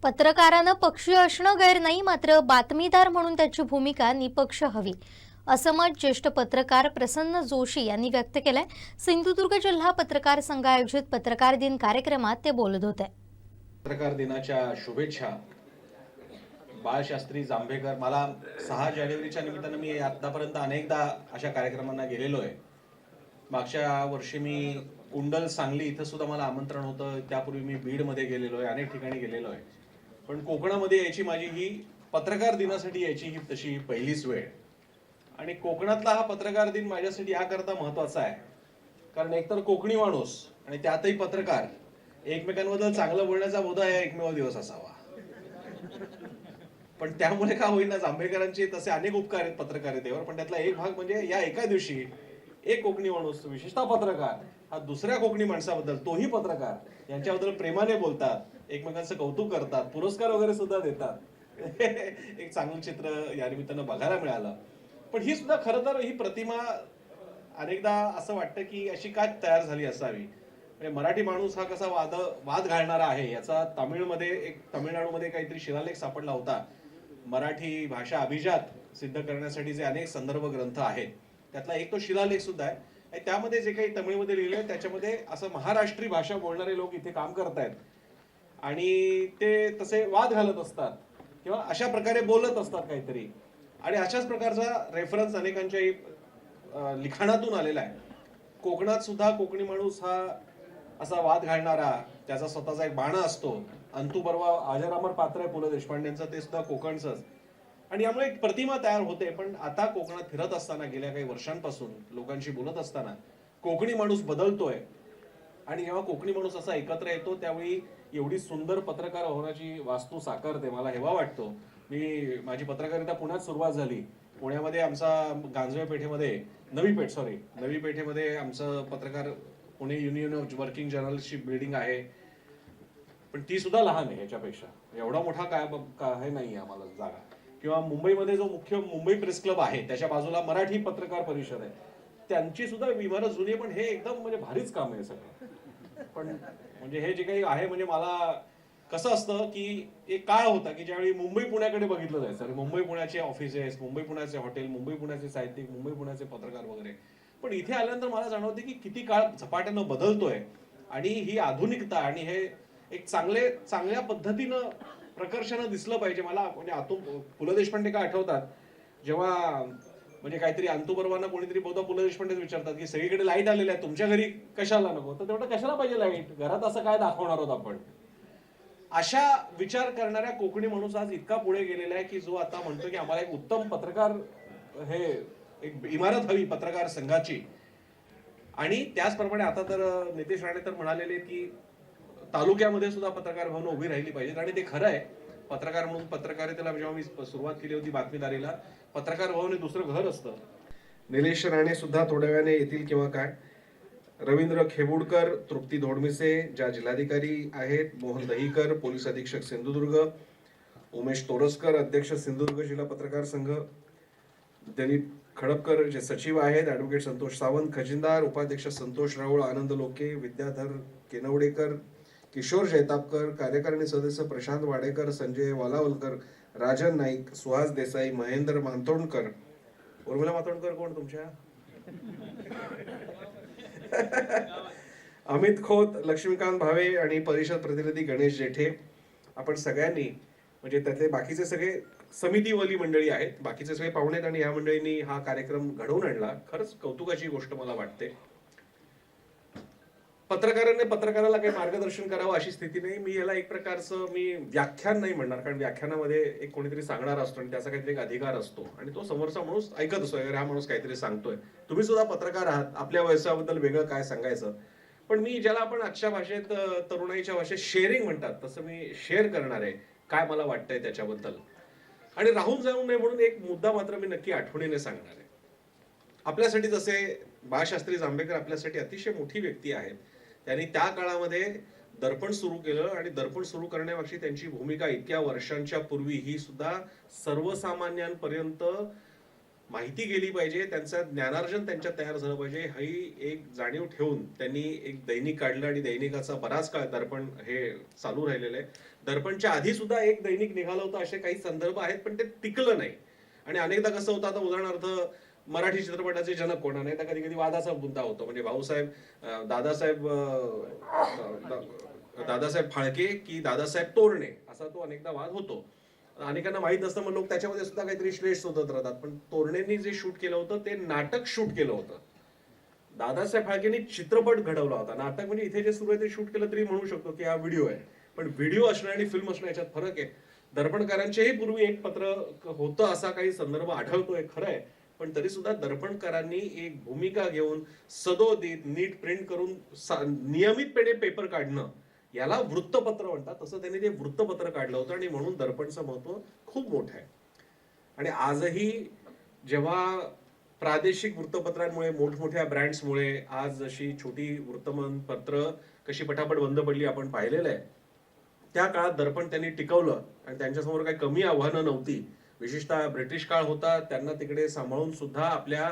पत्रकारानं पक्षी असणं गैर नाही, मात्र बातमीदार म्हणून त्याची भूमिका निपक्ष हवी, असं मत ज्येष्ठ पत्रकार प्रसन्न जोशी यांनी व्यक्त केलंय। सिंधुदुर्ग जिल्हा पत्रकार संघ आयोजित पत्रकार दिन कार्यक्रमात ते बोलत होते। पत्रकार दिनाच्या शुभेच्छा। बाळशास्त्री जांभेकर, मला 6 जानेवारीच्या निमित्तानं मी आतापर्यंत अनेकदा अशा कार्यक्रमांना गेलेलो आहे। मागच्या वर्षी मी कुंडल सांगली इथं सुद्धा मला आमंत्रण होतं, त्यापूर्वी मी बीडमध्ये गेलेलो आहे, अनेक ठिकाणी गेलेलो आहे। पण कोकणामध्ये यायची माझी ही पत्रकार दिनासाठी यायची ही तशी पहिलीच वेळ। आणि कोकणातला हा पत्रकार दिन माझ्यासाठी याकरता महत्त्वाचा आहे कारण एकतर कोकणी माणूस आणि त्यातही पत्रकार एकमेकांबद्दल चांगलं बोलण्याचा बोधा हा एकमेव दिवस असावा। पण त्यामुळे का होईना जांभेकरांचे तसे अनेक उपकार आहेत पत्रकारितेवर, पण त्यातला एक भाग म्हणजे या एका दिवशी एक कोकणी माणूस, विशेषतः पत्रकार, हा दुसऱ्या कोकणी माणसाबद्दल, तोही पत्रकार, यांच्याबद्दल प्रेमाने बोलतात, एकमेकांचं कौतुक करतात, पुरस्कार वगैरे सुद्धा देतात। एक चांगलं चित्र या निमित्तानं बघायला मिळालं। पण ही सुद्धा खरं तर ही प्रतिमा अनेकदा असं वाटतं की अशी काय तयार झाली असावी। म्हणजे मराठी माणूस हा कसा वाद घालणारा आहे याचा तामिळनाडूमध्ये काहीतरी शिलालेख सापडला होता। मराठी भाषा अभिजात सिद्ध करण्यासाठी जे अनेक संदर्भ ग्रंथ आहेत त्यातला एक तो शिलालेख सुद्धा आहे। आणि त्यामध्ये जे काही तमिळमध्ये लिहिलंय त्याच्यामध्ये असं महाराष्ट्रीय भाषा बोलणारे लोक इथे काम करतायत आणि ते तसे वाद घालत असतात किंवा अशा प्रकारे बोलत असतात काहीतरी, आणि अशाच प्रकारचा रेफरन्स अनेकांच्या लिखाणातून आलेला आहे। कोकणात सुद्धा कोकणी माणूस हा असा वाद घालणारा, त्याचा स्वतःचा एक बाणा असतो। अंतू परवा अजरामर पात्र आहे पु ल देशपांडेंचं, ते सुद्धा कोकणचंच, आणि यामुळे एक प्रतिमा तयार होते। पण आता कोकणात फिरत असताना गेल्या काही वर्षांपासून लोकांशी बोलत असताना कोकणी माणूस बदलतोय, आणि जेव्हा कोकणी माणूस असा एकत्र येतो त्यावेळी एवढी सुंदर पत्रकार होण्याची वास्तू साकारते। मला हेवा वाटतो, माझी पत्रकारिता पुण्यात सुरुवात झाली। पुण्यामध्ये आमचा गांजवे पेठेमध्ये नवी पेठेमध्ये आमचं पत्रकार पुणे युनियन ऑफ वर्किंग जर्नलिस्टची बिल्डिंग आहे, पण ती सुद्धा लहान आहे ह्याच्यापेक्षा, एवढा मोठा काय नाही आम्हाला जागा। किंवा मुंबईमध्ये जो मुख्य मुंबई प्रेस क्लब आहे त्याच्या बाजूला मराठी पत्रकार परिषद आहे, त्यांची सुद्धा इमारत जुनी आहे, पण हे एकदम म्हणजे भारीच काम आहे सगळं। पण म्हणजे हे जे काही आहे, म्हणजे मला कसं असतं की एक काळ होता की ज्यावेळी मुंबई पुण्याकडे बघितलं जायचं, मुंबई पुण्याचे ऑफिसेस, मुंबई पुण्याचे हॉटेल, मुंबई पुण्याचे साहित्यिक, मुंबई पुण्याचे पत्रकार वगैरे। पण इथे आल्यानंतर मला जाणवते की किती काळ झपाट्यानं बदलतोय, आणि ही आधुनिकता आणि हे एक चांगल्या पद्धतीनं प्रकर्षानं दिसलं पाहिजे। मला म्हणजे आतून पु ल देशपांडे का आठवतात, जेव्हा म्हणजे काहीतरी अंतू परवाना कोणीतरी बहुधा पु ल देशपांडेच विचारतात की सगळीकडे लाईट आलेली आहे, तुमच्या घरी कशाला नको, तर तेवढं कशाला पाहिजे लाईट, घरात असं काय दाखवणार आहोत आपण। अशा विचार करणाऱ्या कोकणी माणूस आज इतका पुढे गेलेला आहे की जो आता म्हणतो की आम्हाला एक उत्तम पत्रकार, हे एक इमारत हवी पत्रकार संघाची। आणि त्याचप्रमाणे आता तर नितेश राणे तर म्हणालेले की तालुक्यामध्ये सुद्धा पत्रकार भवन उभी राहिली पाहिजेत, आणि ते खरं आहे। पत्रकार म्हणून पत्रकारितेला जेव्हा मी सुरुवात केली होती बातमीदारीला, पत्रकार भवन हे दुसरं घर असतं। निलेश राणे सुद्धा थोड्या वेळाने येतील किंवा काय, रवींद्र खेबुडकर, तृप्ती धोडमिसे ज्या जिल्हाधिकारी आहेत, मोहन दहीकर पोलीस अधीक्षक सिंधुदुर्ग, उमेश तोरसकर अध्यक्ष सिंधुदुर्ग जिल्हा पत्रकार संघ, दिलीप खडपकर जे सचिव आहेत, ऍडव्होकेट संतोष सावंत खजिनदार, उपाध्यक्ष संतोष राऊळ, आनंद लोके, विद्याधर केनवडेकर, किशोर जैतापकर, कार्यकारिणी सदस्य प्रशांत वाडेकर, संजय वालावलकर, राजन नाईक, सुहास देसाई, महेंद्र मातोंडकर, उर्मिला मातोंडकर कोण तुमच्या, अमित खोत, लक्ष्मीकांत भावे आणि परिषद प्रतिनिधी गणेश जेठे, आपण सगळ्यांनी म्हणजे त्यातले बाकीचे सगळे समितीवाली मंडळी आहेत, बाकीचे सगळे पाहुणे आहेत, आणि या मंडळींनी हा कार्यक्रम घडवून आणला। खरंच कौतुकाची गोष्ट मला वाटते। पत्रकाराने पत्रकाराला काही मार्गदर्शन करावं अशी स्थिती नाही। मी याला एक प्रकारचं व्याख्यान नाही म्हणणार, कारण व्याख्यानामध्ये एक कोणीतरी सांगणार असतो आणि त्याचा काहीतरी एक अधिकार असतो, आणि तो समोरचा माणूस ऐकत असतो, हा माणूस काहीतरी सांगतोय। तुम्ही सुद्धा पत्रकार आहात, आपल्या व्यवसायाबद्दल वेगळं काय सांगायचं, पण मी ज्याला आपण आजच्या भाषेत तरुणाईच्या भाषेत शेअरिंग म्हणतात तसं मी शेअर करणार आहे काय मला वाटतंय त्याच्याबद्दल। आणि राहून जाऊ नये म्हणून एक मुद्दा मात्र मी नक्की आठवणीने सांगणार आहे। आपल्यासाठी जसे बाळशास्त्री जांभेकर आपल्यासाठी अतिशय मोठी व्यक्ती आहेत, त्यांनी त्या काळामध्ये दर्पण सुरू केलं, आणि दर्पण सुरू करण्यामागची त्यांची भूमिका इतक्या वर्षांच्या पूर्वी ही सुद्धा सर्वसामान्यांपर्यंत माहिती गेली पाहिजे, त्यांचं ज्ञानार्जन त्यांच्यात तयार झालं पाहिजे, ही एक जाणीव ठेवून त्यांनी एक दैनिक काढलं आणि दैनिकाचा बराच काळ दर्पण हे चालू राहिलेलं आहे. दर्पणच्या आधी सुद्धा एक दैनिक निघालं होतं, असे काही संदर्भ आहेत, पण ते टिकलं नाही. आणि अनेकदा कसं होतं, आता उदाहरणार्थ मराठी चित्रपटाचे जनक कोण नाही तर कधी कधी वादाचा मुद्दा होतो. म्हणजे भाऊसाहेब दादासाहेब फाळके की दादासाहेब तोरणे असा तो अनेकदा वाद होतो. अनेकांना माहित नसतं, मग लोक त्याच्यामध्ये सुद्धा काहीतरी श्लेष शोधत राहतात. पण तोरणेंनी जे शूट केलं होतं ते नाटक शूट केलं होतं. दादासाहेब फाळकेंनी चित्रपट घडवला होता. नाटक म्हणजे इथे जे सुरू आहे ते शूट केलं तरी म्हणू शकतो की हा व्हिडिओ आहे. पण व्हिडिओ असणं आणि फिल्म असणं याच्यात फरक आहे. दर्पणकारांचेही पूर्वी एक पत्र होतं असा काही संदर्भ आढळतोय, खरं आहे. पण तरी सुद्धा दर्पणकारांनी एक भूमिका घेऊन सदोदित नीट प्रिंट करून नियमितपणे पेपर काढणं याला वृत्तपत्र म्हणतात. तसं त्यांनी ते वृत्तपत्र काढलं होतं आणि म्हणून दर्पणचं महत्व खूप मोठं आहे. आणि आजही जेव्हा प्रादेशिक वृत्तपत्रांमुळे मोठमोठ्या ब्रँड्समुळे आज जशी छोटी वृत्तमानपत्र कशी पटापट बंद पडली आपण पाहिलेलं आहे, त्या काळात दर्पण त्यांनी टिकवलं आणि त्यांच्यासमोर काही कमी आव्हानं नव्हती. विशेषतः ब्रिटिश काळ होता, त्यांना तिकडे सांभाळून सुद्धा आपल्या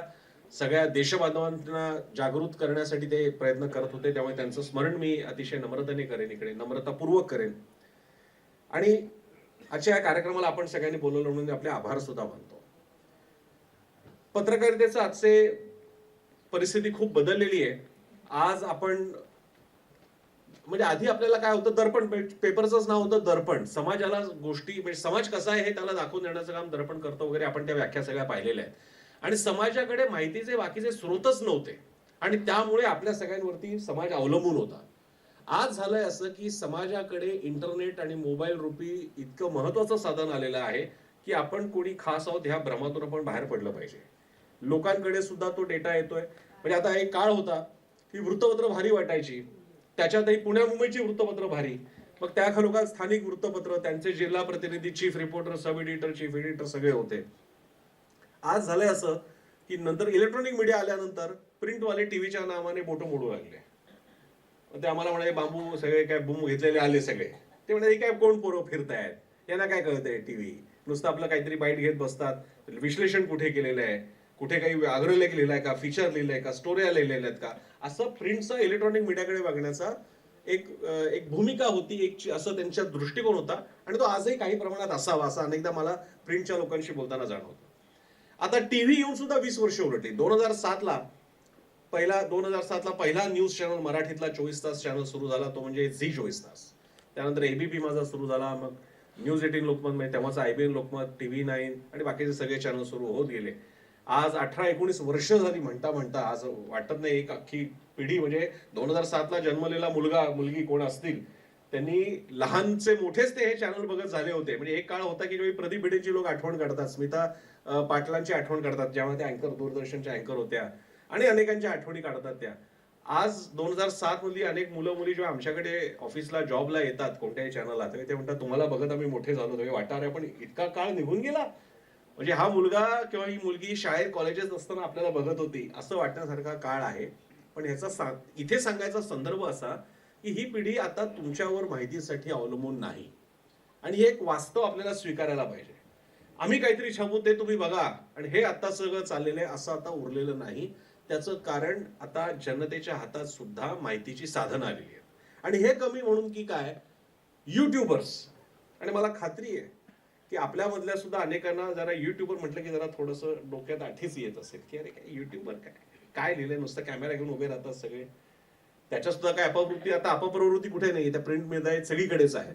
सगळ्या देशबांधवांना जागृत करण्यासाठी ते प्रयत्न करत होते. त्यामुळे त्यांचं स्मरण मी अतिशय नम्रतेने करेन, इकडे नम्रतापूर्वक करेन. आणि आजच्या या कार्यक्रमाला आपण सगळ्यांनी बोलवलं म्हणून आपले आभार सुद्धा मानतो. पत्रकारितेचं आजचे परिस्थिती खूप बदललेली आहे. आज आपण म्हणजे आधी आपल्याला काय होतं, दर्पण पेपरचंच नाव होतं दर्पण. समाजाला गोष्टी म्हणजे समाज कसा आहे हे त्याला दाखवून देण्याचं काम दर्पण करतो वगैरे. आपण त्या व्याख्या सगळ्या पाहिलेल्या आहेत. आणि समाजाकडे माहितीचे बाकीचे स्रोतच नव्हते आणि त्यामुळे आपल्या सगळ्यांवरती समाज अवलंबून होता. आज झालंय असं की समाजाकडे इंटरनेट आणि मोबाईल रूपी इतकं महत्वाचं साधन आलेलं आहे की आपण कोणी खास आहोत ह्या भ्रमातून आपण बाहेर पडलं पाहिजे. लोकांकडे सुद्धा तो डेटा येतोय. म्हणजे आता एक काळ होता की वृत्तपत्र भारी वाटायची, त्याच्यातही पुण्या मुंबईची वृत्तपत्र भारी, मग त्या खालोखाल स्थानिक वृत्तपत्र, त्यांचे जिल्हा प्रतिनिधी, chief reporter, sub editor, chief editor सगळे होते. आज झालंय असं की नंतर इलेक्ट्रॉनिक मीडिया आल्यानंतर प्रिंटवाले टीव्हीच्या नावाने बोटं मोडू लागले. ते आम्हाला म्हणाले बांबू सगळे काय बूम घेतलेले आले सगळे. ते म्हणाले काय कोण पोरं फिरतायत, यांना काय कळतंय टीव्ही, नुसतं आपलं काहीतरी बाईट घेत बसतात. विश्लेषण कुठे केलेलं आहे, कुठे काही अग्रलेख लिहिलाय का, फीचर लिहिलंय का, स्टोऱ्या लिहिलेल्या आहेत का, असं प्रिंटचा इलेक्ट्रॉनिक मीडियाकडे बघण्याचा एक भूमिका होती, एक असं त्यांचा दृष्टिकोन होता. आणि तो आजही काही प्रमाणात असावा असं अनेकदा मला प्रिंटच्या लोकांशी बोलताना जाणवतं. आता टीव्ही येऊन सुद्धा 20 वर्ष उलटली. 2007ला पहिला न्यूज चॅनल मराठीतला 24 तास चॅनल सुरू झाला, तो म्हणजे झी 24 तास. त्यानंतर एबीपी माझा सुरू झाला, मग न्यूज 18 लोकमत, म्हणजे तेव्हाचा IBN लोकमत, TV9 आणि बाकीचे सगळे चॅनल सुरू होत गेले. आज 18-19 वर्ष झाली म्हणता म्हणता आज वाटत नाही एक अख्खी पिढी. म्हणजे 2007ला जन्मलेला मुलगी कोण असतील, त्यांनी लहानचे मोठेच ते हे चॅनल बघत झाले होते. म्हणजे एक काळ होता की ज्यावेळी प्रदीप भिडेची लोक आठवण काढतात, स्मिता पाटलांची आठवण काढतात, ज्यामुळे त्या अँकर, दूरदर्शनच्या अँकर होत्या, आणि अनेकांच्या आठवणी काढतात त्या. आज 2007 मधली अनेक मुलं मुली जेव्हा आमच्याकडे ऑफिसला जॉबला येतात कोणत्याही चॅनलला, ते म्हणतात तुम्हाला बघत आम्ही मोठे झालो. तुम्ही वाटणार आहे पण इतका काळ निघून गेला. म्हणजे हा मुलगा किंवा ही मुलगी शाळेत कॉलेजेस असताना आपल्याला बघत होती असं वाटण्यासारखा काळ आहे. पण ह्याचा इथे सांगायचा संदर्भ असा की ही पिढी आता तुमच्यावर माहितीसाठी अवलंबून नाही, आणि हे एक वास्तव आपल्याला स्वीकारायला पाहिजे. आम्ही काहीतरी छापू ते तुम्ही बघा आणि हे आता सगळं चाललेलं आहे असं आता उरलेलं नाही. त्याचं कारण आता जनतेच्या हातात सुद्धा माहितीची साधनं आलेली आहेत. आणि हे कमी म्हणून की काय, युट्यूबर्स. आणि मला खात्री आहे की आपल्यामधल्या सुद्धा अनेकांना जरा युट्यूबर म्हटलं की जरा थोडंसं डोक्यात आठीच येत असेल की अरे काय युट्यूबर, काय लिहिलंय, नुसतं कॅमेरा घेऊन उभे राहतात सगळे. त्याच्या सुद्धा काय अपप्रवृत्ती कुठे नाही, त्या प्रिंट मध्ये सगळीकडेच आहे.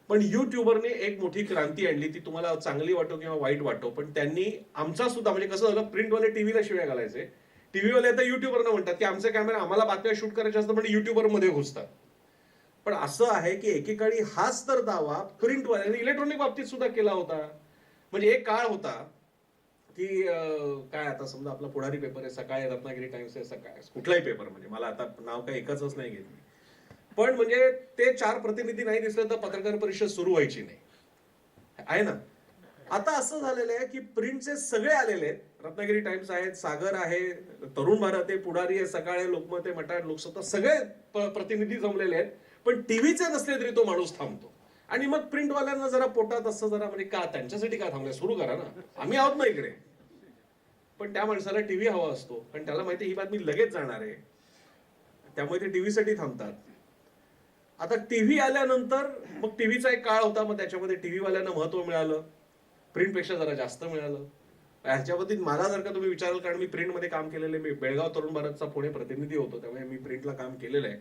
पण युट्यूबरने एक मोठी क्रांती आणली, ती तुम्हाला चांगली वाटो किंवा वाईट वाटो, पण त्यांनी आमचा सुद्धा, म्हणजे कसं झालं, प्रिंटवाले टीव्हीला शिव्या घालायचे, टीव्हीवाले आता युट्यूबरना म्हणतात की आमचा कॅमेरा, आम्हाला बातम्या शूट करायच्या असतात पण युट्यूबर मध्ये घुसतात. पण असं आहे की एकेकाळी हाच तर दावा प्रिंटवाल्यांनी इलेक्ट्रॉनिक बाबतीत सुद्धा केला होता. म्हणजे एक काळ होता की काय, आता समजा आपला पुढारी पेपर आहे, सकाळी रत्नागिरी टाइम्स आहे, सकाळी कुठलाही पेपर, म्हणजे मला आता नाव काही एकच नाही घेत, पण म्हणजे ते 4 प्रतिनिधी नाही दिसले तर पत्रकार परिषद सुरू व्हायची नाही, आहे ना. आता असं झालेलं आहे की प्रिंटचे सगळे आलेले आहेत. रत्नागिरी टाइम्स आहेत, सागर आहे, तरुण भारत आहे, पुढारी आहे, सकाळ आहे, लोकमत आहे, मटार, लोकसत्ता, सगळे प्रतिनिधी जमलेले आहेत. पण टीव्हीचे नसले तरी तो माणूस थांबतो. आणि मग प्रिंटवाल्यांना जरा पोटात असं जरा म्हणजे का, त्यांच्यासाठी काय थांबलंय, सुरू करा ना, आम्ही आहोत ना इकडे. पण त्या माणसाला टीव्ही हवा असतो, कारण त्याला माहिती ही बातमी लगेच जाणार आहे, त्यामुळे ते टीव्हीसाठी थांबतात. आता टीव्ही आल्यानंतर मग टीव्हीचा एक काळ होता, मग त्याच्यामध्ये टीव्ही वाल्यांना महत्व मिळालं, प्रिंटपेक्षा जरा जास्त मिळालं. ह्याच्या बाबतीत मला जर का तुम्ही विचाराल, कारण मी प्रिंटमध्ये काम केलेलं आहे, मी बेळगाव तरुण भारतचा पुणे प्रतिनिधी होतो, त्यामुळे मी प्रिंटला काम केलेलं आहे.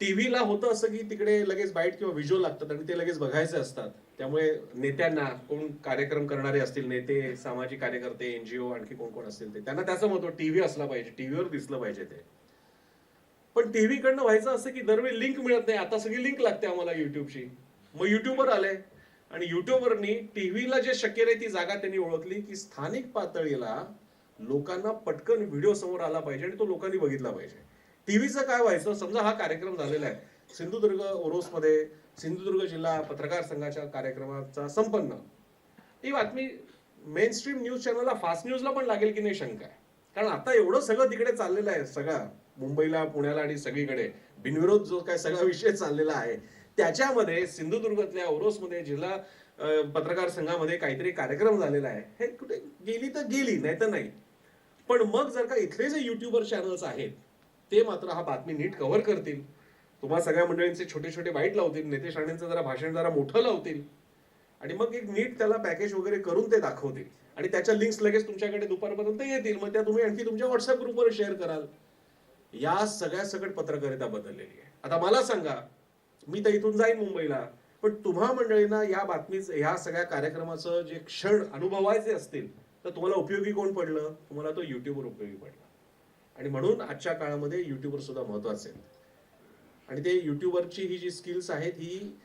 टीव्हीला होतं असं की तिकडे लगेच बाईट किंवा व्हिज्युअल लागतात आणि ते लगेच बघायचे असतात. त्यामुळे नेत्यांना, कोण कार्यक्रम करणारे असतील नेते, सामाजिक कार्यकर्ते, एनजीओ, आणखी कोण कोण असतील ते, त्यांना त्याचं महत्व, टीव्ही असला पाहिजे, टीव्हीवर दिसलं पाहिजे ते. पण टीव्ही कडनं व्हायचं असं की दरवेळी लिंक मिळत नाही, आता सगळी लिंक लागते आम्हाला युट्यूबची. मग युट्यूबवर आले आणि युट्यूबवरनी टीव्हीला जे शक्य नाही ती जागा त्यांनी ओळखली की स्थानिक पातळीला लोकांना पटकन व्हिडिओ समोर आला पाहिजे आणि तो लोकांनी बघितला पाहिजे. टीव्हीचं काय व्हायचं, समजा हा कार्यक्रम झालेला आहे सिंधुदुर्ग ओरोसमध्ये, सिंधुदुर्ग जिल्हा पत्रकार संघाच्या कार्यक्रमाचा संपन्न, ही बातमी मेन स्ट्रीम न्यूज चॅनलला, फास्ट न्यूजला पण लागेल की नाही शंका आहे. कारण आता एवढं सगळं तिकडे चाललेलं आहे, सगळं मुंबईला, पुण्याला आणि सगळीकडे बिनविरोध जो काय सगळा विषय चाललेला आहे, त्याच्यामध्ये सिंधुदुर्गातल्या ओरोसमध्ये जिल्हा पत्रकार संघामध्ये काहीतरी कार्यक्रम झालेला आहे. हे कुठे गेली तर गेली, नाही तर नाही. पण मग जर का इथले जे युट्यूबर चॅनल्स आहेत ते मात्र हा बातमी नीट कव्हर करतील, तुम्हा सगळ्या मंडळींचे छोटे छोटे बाईट लावतील, नेते शाण्यांचं जरा भाषण जरा मोठं लावतील आणि मग एक नीट त्याला पॅकेज वगैरे करून ते दाखवतील आणि त्याच्या लिंक्स लगेच तुमच्याकडे दुपारपर्यंत येतील, मग त्या तुम्ही आणखी तुमच्या व्हॉट्सअप ग्रुपवर शेअर कराल. या सगळ्या सकट पत्रकारिता बदललेली आहे. आता मला सांगा, मी तर इथून जाईन मुंबईला, पण तुम्हा मंडळींना या बातमीचं, ह्या सगळ्या कार्यक्रमाचं जे क्षण अनुभवायचे असतील तर तुम्हाला उपयोगी कोण पडलं? तुम्हाला तो युट्यूबवर उपयोगी पडला. आणि म्हणून आजच्या काळामध्ये युट्यूबर सुद्धा महत्वाचे आहेत. आणि ते युट्यूबरची ही जी स्किल्स आहेत, ही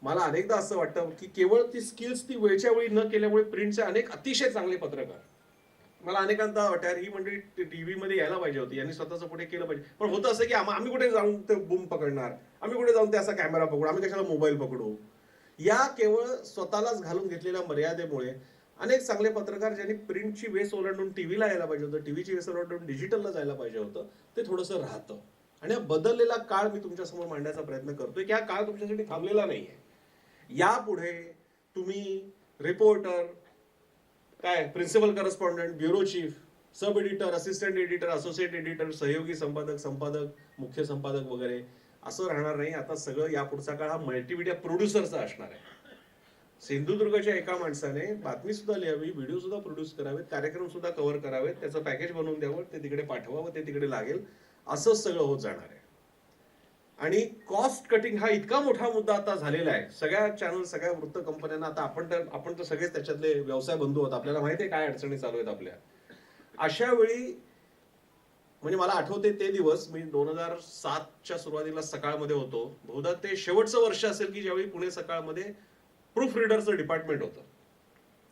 मला अनेकदा असं वाटतं की केवळ ती स्किल्स ती वेळच्या वेळी न केल्यामुळे प्रिंटचे अनेक अतिशय चांगले पत्रकार, मला अनेकांदा वाटतं ही मंडळी टीव्ही मध्ये यायला पाहिजे होती, यांनी स्वतःचं पुढे केलं पाहिजे. पण होतं असं की आम्ही कुठे जाऊन ते बूम पकडणार, आम्ही कुठे जाऊन ते असा कॅमेरा पकडू, आम्ही कशाला मोबाईल पकडू. या केवळ स्वतःलाच घालून घेतलेल्या मर्यादेमुळे अनेक चांगले पत्रकार, ज्यांनी प्रिंटची वेस ओलांडून टीव्हीला यायला पाहिजे होतं, टीव्हीची वेस ओलांडून डिजिटलला जायला पाहिजे होतं, ते थोडंसं राहतं. आणि हा बदललेला काळ मी तुमच्या समोर मांडण्याचा प्रयत्न करतोय की हा काळ तुमच्यासाठी थांबलेला नाहीये. यापुढे तुम्ही रिपोर्टर, काय principal correspondent, bureau chief, sub editor, assistant editor, associate editor, सहयोगी संपादक, संपादक, मुख्य संपादक वगैरे असं राहणार नाही. आता सगळं या पुढचा काळ हा मल्टीमीडिया प्रोड्युसरचा असणार आहे. सिंधुदुर्गच्या एका माणसाने बातमी सुद्धा लिहावी, व्हिडिओ सुद्धा प्रोड्यूस करावेत, कार्यक्रम सुद्धा कव्हर करावेत, त्याचं पॅकेज बनवून द्यावं, ते तिकडे पाठवावं, ते तिकडे लागेल, असं सगळं होत जाणार आहे. आणि कॉस्ट कटिंग हा इतका मोठा मुद्दा आता झालेला आहे सगळ्या चॅनल, सगळ्या वृत्त कंपन्यांना. आता आपण तर सगळेच त्याच्यातले व्यवसाय बंधू आहोत, आपल्याला माहिती आहे काय अडचणी चालू आहेत आपल्या. अशा वेळी म्हणजे मला आठवते ते दिवस, मी 2007च्या सुरुवातीला सकाळमध्ये होतो, बहुधा ते शेवटचं वर्ष असेल की ज्यावेळी पुणे सकाळमध्ये प्रूफ रीडरचं डिपार्टमेंट होतं.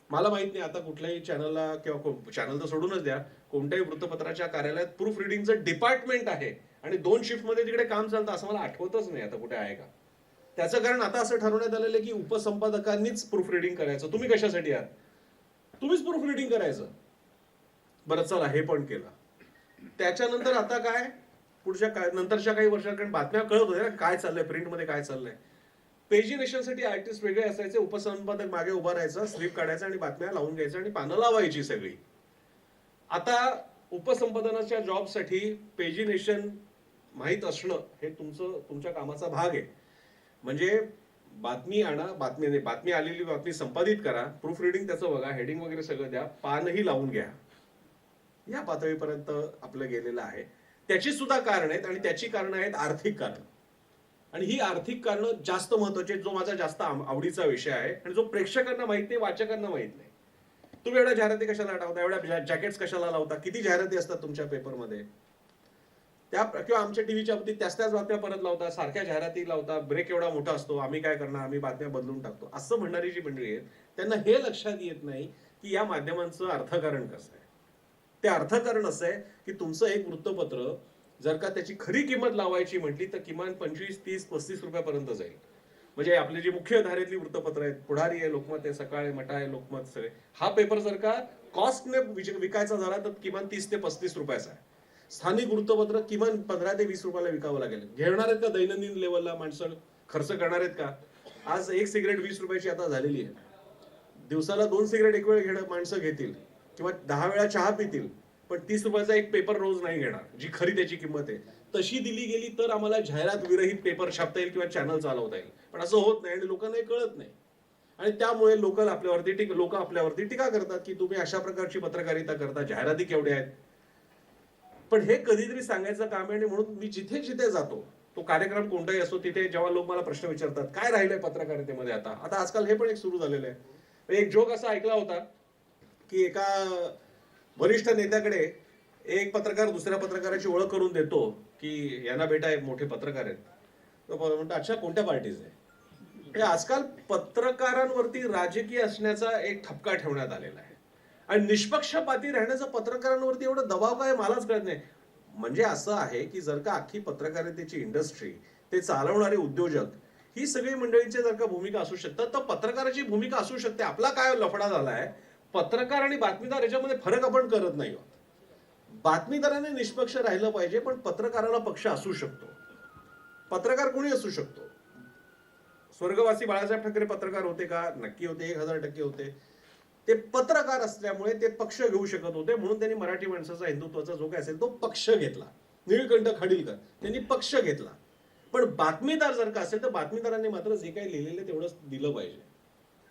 मला माहित नाही आता कुठल्याही चॅनलला, किंवा चॅनल तर सोडूनच द्या, कोणत्याही वृत्तपत्राच्या कार्यालयात प्रूफ रिडिंगचं डिपार्टमेंट आहे आणि 2 शिफ्ट मध्ये तिकडे काम चालतं, असं मला आठवतच नाही आता कुठे आहे का. त्याचं कारण आता असं ठरवण्यात आलेलं आहे की उपसंपादकांनीच प्रूफ रिडिंग करायचं. तुम्ही कशासाठी आहात? तुम्हीच प्रूफ रिडिंग करायचं. बरं चला, हे पण केलं. त्याच्यानंतर आता काय, नंतरच्या काही वर्षात, कारण बातम्या कळत होत्या काय चाललंय प्रिंटमध्ये, काय चाललंय. पेजिनेशनसाठी आर्टिस्ट वेगळे असायचे, उपसंपादक मागे उभा राहायचा, स्लिप काढायचा आणि बातम्या लावून घ्यायच्या आणि पानं लावायची सगळी. आता उपसंपादनाच्या जॉबसाठी पेजिनेशन माहीत असणं हे तुमच्या कामाचा भाग आहे. म्हणजे बातमी आणा, बातमी आलेली बातमी संपादित करा, प्रूफ रिडिंग त्याचं बघा, हेडिंग वगैरे सगळं द्या, पानही लावून घ्या. या पातळीपर्यंत आपलं गेलेलं आहे. त्याची सुद्धा कारण आहेत आणि त्याची कारण आहेत आर्थिक कारण. आणि ही आर्थिक कारणं जास्त महत्वाची आहेत, जो माझा जास्त आवडीचा विषय आहे आणि जो प्रेक्षकांना माहित नाही, वाचकांना माहित नाही. तुम्ही एवढ्या जाहिराती कशाला टाकता, एवढ्या जॅकेट्स कशाला लावता, किती जाहिराती असतात तुमच्या पेपरमध्ये, त्या किंवा आमच्या टीव्हीच्या बाबतीत त्याच बातम्या परत लावता, सारख्या जाहिराती लावता, ब्रेक एवढा मोठा असतो, आम्ही काय करणार, आम्ही बातम्या बदलून टाकतो, असं म्हणणारी जी मंडळी आहेत त्यांना हे लक्षात येत नाही की या माध्यमांचं अर्थकारण कसं आहे. ते अर्थकारण असं आहे की तुमचं एक वृत्तपत्र जर का त्याची खरी किंमत लावायची म्हटली तर किमान 25, 30, 35 रुपयापर्यंत जाईल. म्हणजे आपली जी मुख्य धारेतली वृत्तपत्र आहेत, पुढारी आहे, लोकमत आहे, सकाळ आहे, मटा आहे, लोकमत सगळे, हा पेपर जर का कॉस्टने विकायचा झाला तर किमान 30 ते 35 रुपयाचा आहे. स्थानिक वृत्तपत्र किमान 15 ते 20 रुपयाला विकावं लागेल. घेणार आहेत का दैनंदिन लेवलला माणसं खर्च करणार आहेत का? आज एक सिगरेट 20 रुपयाची आता झालेली आहे. दिवसाला 2 सिगरेट एक वेळ घेणं माणसं घेतील. किंवा 10 वेळा चहा पितील, पण 30 रुपयाचा एक पेपर रोज नाही घेणार, जी खरी त्याची किंमत आहे. तशी दिली गेली तर आम्हाला जाहिरात विरहित पेपर छापता येईल किंवा चॅनल चालवता येईल. पण असं होत नाही आणि लोकांना हे कळत नाही. आणि त्यामुळे लोक आपल्यावरती टीका करतात की तुम्ही अशा प्रकारची पत्रकारिता करता, जाहिराती केवढ्या आहेत. पण हे कधीतरी सांगायचं काम आहे आणि म्हणून मी जिथे जिथे जातो, तो कार्यक्रम कोणताही असो, तिथे जेव्हा लोक मला प्रश्न विचारतात काय राहिलंय पत्रकारितेमध्ये आता आता आजकाल हे पण एक सुरू झालेलं आहे. एक जोक असा ऐकला होता की एका वरिष्ठ नेत्याकडे एक पत्रकार दुसऱ्या पत्रकाराची ओळख करून देतो की यांना बेटा एक मोठे पत्रकार आहेत. तो म्हणतो अच्छा कोणत्या पार्टीचे. हे आजकाल पत्रकारांवरती राजकीय असण्याचा एक ठपका ठेवण्यात आलेला आहे आणि निष्पक्षपाती राहण्याचा पत्रकारांवरती एवढा दबाव काय मलाच कळत नाही. म्हणजे असं आहे की जर का अख्खी पत्रकारितेची इंडस्ट्री, ते चालवणारे उद्योजक, ही सगळी मंडळींची जर का भूमिका असू शकतात तर पत्रकाराची भूमिका असू शकते. आपला काय लफडा झालाय, पत्रकार आणि बातमीदार याच्यामध्ये फरक आपण करत नाही आहोत. बातमीदाराने निष्पक्ष राहिलं पाहिजे, पण पत्रकाराला पक्ष असू शकतो. पत्रकार कोणी असू शकतो. स्वर्गवासी बाळासाहेब ठाकरे पत्रकार होते का? नक्की होते, 1000% होते. ते पत्रकार असल्यामुळे ते पक्ष घेऊ शकत होते, म्हणून त्यांनी मराठी माणसाचा, हिंदुत्वाचा जो काय असेल तो पक्ष घेतला. निळकंठ खाडीलकर त्यांनी पक्ष घेतला. पण बातमीदार जर का असेल तर बातमीदारांनी मात्र जे काही लिहिलेलं तेवढंच दिलं पाहिजे.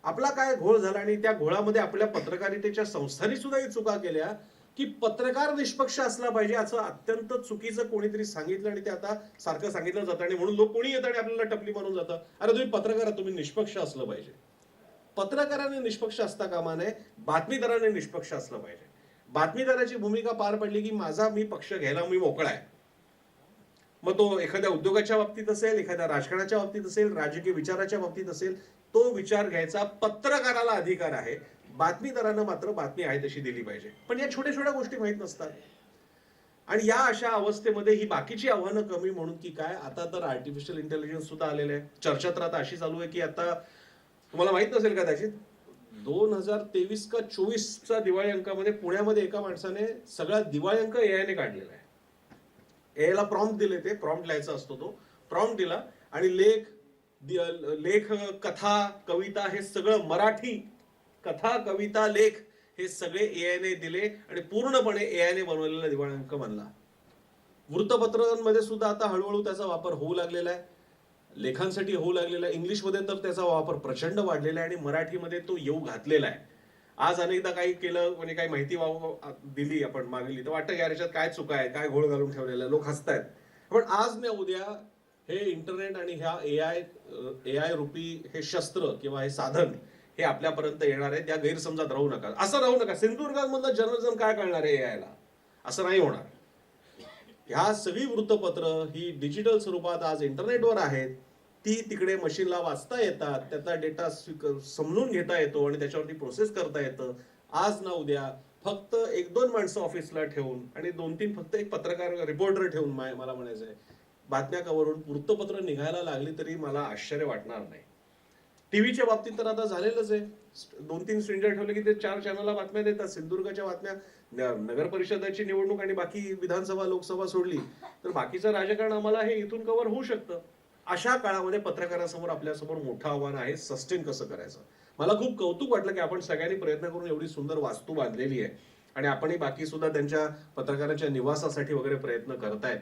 आपला काय घोळ झाला आणि त्या घोळामध्ये आपल्या पत्रकारितेच्या संस्थांनी सुद्धा ही चुका केल्या की पत्रकार निष्पक्ष असला पाहिजे असं अत्यंत चुकीचं कोणीतरी सांगितलं आणि ते आता सारखं सांगितलं जातं आणि म्हणून लोक कोणी येतं आणि आपल्याला टपली मारून जातं, अरे तुम्ही पत्रकार, तुम्ही निष्पक्ष असलं पाहिजे. पत्रकाराने निष्पक्ष असता कामा नये, बातमीदाराने निष्पक्ष असलं पाहिजे. बातमीदाराची भूमिका पार पडली की मी पक्ष घ्यायला मी मोकळा आहे. मग तो एखाद्या उद्योगाच्या बाबतीत असेल, एखाद्या राजकारणाच्या बाबतीत असेल, राजकीय विचाराच्या बाबतीत असेल, तो विचार घ्यायचा पत्रकाराला अधिकार आहे. बातमीदारांना मात्र बातमी आहे तशी दिली पाहिजे. पण या छोट्या छोट्या गोष्टी माहीत नसतात आणि या अशा अवस्थेमध्ये ही बाकीची आव्हानं कमी म्हणून की काय, आता तर आर्टिफिशियल इंटेलिजन्स सुद्धा आलेलं आहे. चर्चा तर आता अशी चालू आहे की आता तुम्हाला माहित नसेल कदाचित 2023 का 24चा दिवाळी अंकामध्ये पुण्यामध्ये एका माणसाने सगळा दिवाळी अंक एआयने काढलेला आहे. एआयला प्रॉम्प्ट दिले, ते प्रॉम्प्ट लिहायचा असतो, तो प्रॉम्प्ट दिला आणि लेख कथा कविता हे सगळं, मराठी कथा कविता लेख हे सगळे एआयने दिले आणि पूर्णपणे एआयने बनवलेला दिवाळी अंक बनला. वृत्तपत्रांमध्ये सुद्धा आता हळूहळू त्याचा वापर होऊ लागलेला आहे, लेखांसाठी होऊ लागलेला आहे. इंग्लिशमध्ये तर त्याचा वापर प्रचंड वाढलेला आहे आणि मराठीमध्ये तो येऊ घातलेला आहे. आज अनेकदा काही केलं म्हणजे काही माहिती दिली, आपण मागली तर वाटतं यार याच्यात काय चुका आहे, काय घोळ घालून ठेवलेला आहे, लोक हसतायत. पण आज न उद्या हे इंटरनेट आणि ह्या एआय रूपी हे शस्त्र किंवा हे साधन हे आपल्यापर्यंत येणार आहे. त्या गैरसमजात राहू नका, असं राहू नका. सिंधुदुर्गामधलं जर्नलिझम काय कळणार आहे एआयला, असं नाही होणार. ह्या सगळी वृत्तपत्र ही डिजिटल स्वरूपात आज इंटरनेटवर आहेत. ती तिकडे मशीनला वाचता येतात, त्याचा डेटा समजून घेता येतो आणि त्याच्यावरती प्रोसेस करता येतं. आज ना उद्या फक्त 1-2 माणसं ऑफिसला ठेवून आणि 2-3 फक्त एक पत्रकार रिपोर्टर ठेवून मला म्हणायचं आहे, बातम्या कवरून वृत्तपत्र निघायला लागली तरी मला आश्चर्य वाटणार नाही. टीव्हीच्या बाबतीत तर आता झालेलंच आहे. 2-3 स्ट्रेंजर ठेवले की ते 4 चॅनलला बातम्या देतात. सिंधुदुर्गाच्या बातम्या, नगर परिषदाची निवडणूक आणि बाकी विधानसभा लोकसभा सोडली तर बाकीचं राजकारण आम्हाला हे इथून कव्हर होऊ शकतं. अशा काळामध्ये पत्रकारांसमोर आपल्यासमोर मोठं आव्हान आहे, सस्टेन कसं करायचं. मला खूप कौतुक वाटलं की आपण सगळ्यांनी प्रयत्न करून एवढी सुंदर वास्तू बांधलेली आहे आणि आपणही बाकी सुद्धा त्यांच्या पत्रकारांच्या निवासासाठी वगैरे प्रयत्न करतायत.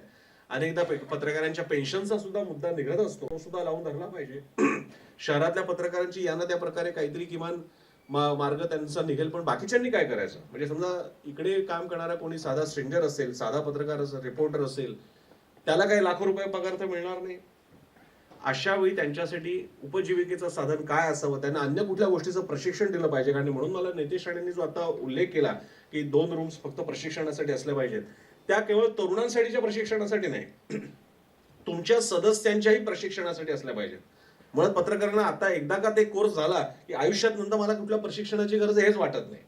अनेकदा पत्रकारांच्या पेन्शनचा सुद्धा मुद्दा निघत असतो, तो सुद्धा लावून धरला पाहिजे. शहरातल्या पत्रकारांची यांना त्या प्रकारे काहीतरी किमान मार्ग त्यांचा निघेल. पण बाकीच्यांनी काय करायचं, म्हणजे समजा इकडे काम करणारा कोणी साधा स्ट्रेंजर असेल, साधा पत्रकार असेल, रिपोर्टर असेल, त्याला काही लाखो रुपये पगार तर मिळणार नाही. अशा वेळी त्यांच्यासाठी उपजीविकेचं साधन काय असावं, त्यांना अन्य कुठल्या गोष्टीचं प्रशिक्षण दिलं पाहिजे. आणि म्हणून मला नितेश राणेंनी जो आता उल्लेख केला की 2 रूम्स फक्त प्रशिक्षणासाठी असल्या पाहिजेत, त्या केवळ तरुणांसाठीच्या प्रशिक्षणासाठी नाही, तुमच्या सदस्यांच्याही प्रशिक्षणासाठी असल्या पाहिजेत. मुळात पत्रकारांना आता एकदा का ते कोर्स झाला की आयुष्यात नंतर मला कुठल्या प्रशिक्षणाची गरज हेच वाटत नाही.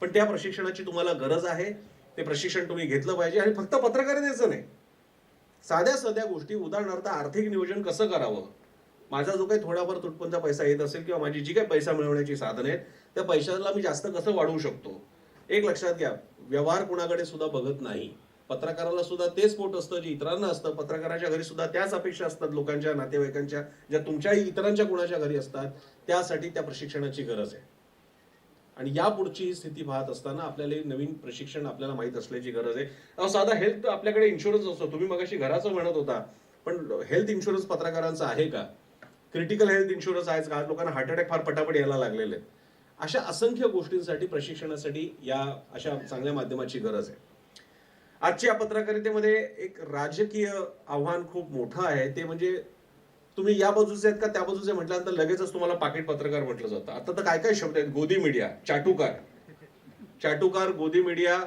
पण त्या प्रशिक्षणाची तुम्हाला गरज आहे, ते प्रशिक्षण तुम्ही घेतलं पाहिजे. आणि फक्त पत्रकारितेचं नाही, साध्या साध्या गोष्टी, उदाहरणार्थ आर्थिक नियोजन कसं करावं, माझा जो काही थोडाफार तुटपुंजा पैसा येत असेल किंवा माझी जी काही पैसा मिळवण्याची साधन आहेत त्या पैशाला मी जास्त कसं वाढवू शकतो. एक लक्षात घ्या, व्यवहार कुणाकडे सुद्धा बघत नाही. पत्रकाराला सुद्धा तेच पोट असतं जे इतरांना असतं. पत्रकाराच्या घरी सुद्धा त्याच अपेक्षा असतात लोकांच्या, नातेवाईकांच्या, ज्या तुमच्याही इतरांच्या कुणाच्या घरी असतात. त्यासाठी त्या प्रशिक्षणाची गरज आहे. आणि यापुढची ही स्थिती पाहत असताना आपल्याला एक नवीन प्रशिक्षण आपल्याला माहीत असल्याची गरज आहे. साधा हेल्थ आपल्याकडे इन्शुरन्स असतो, तुम्ही मगाशी घराचं म्हणत होता, पण हेल्थ इन्शुरन्स पत्रकारांचा आहे का? क्रिटिकल हेल्थ इन्शुरन्स आहेच का? आज लोकांना हार्ट अटॅक फार पटापट यायला लागलेले आहेत. अशा असंख्य गोष्टींसाठी प्रशिक्षणासाठी या अशा चांगल्या माध्यमाची गरज आहे. आजच्या पत्रकारितेमध्ये एक राजकीय आव्हान खूप मोठं आहे, ते म्हणजे तुम्ही या बाजूचे आहेत का त्या बाजूचे म्हटल्यानंतर लगेचच तुम्हाला पाकिट पत्रकार म्हटलं जातं. आता तर काय काय शब्द आहेत, गोदी मीडिया, चाटुकार, गोदी मीडिया,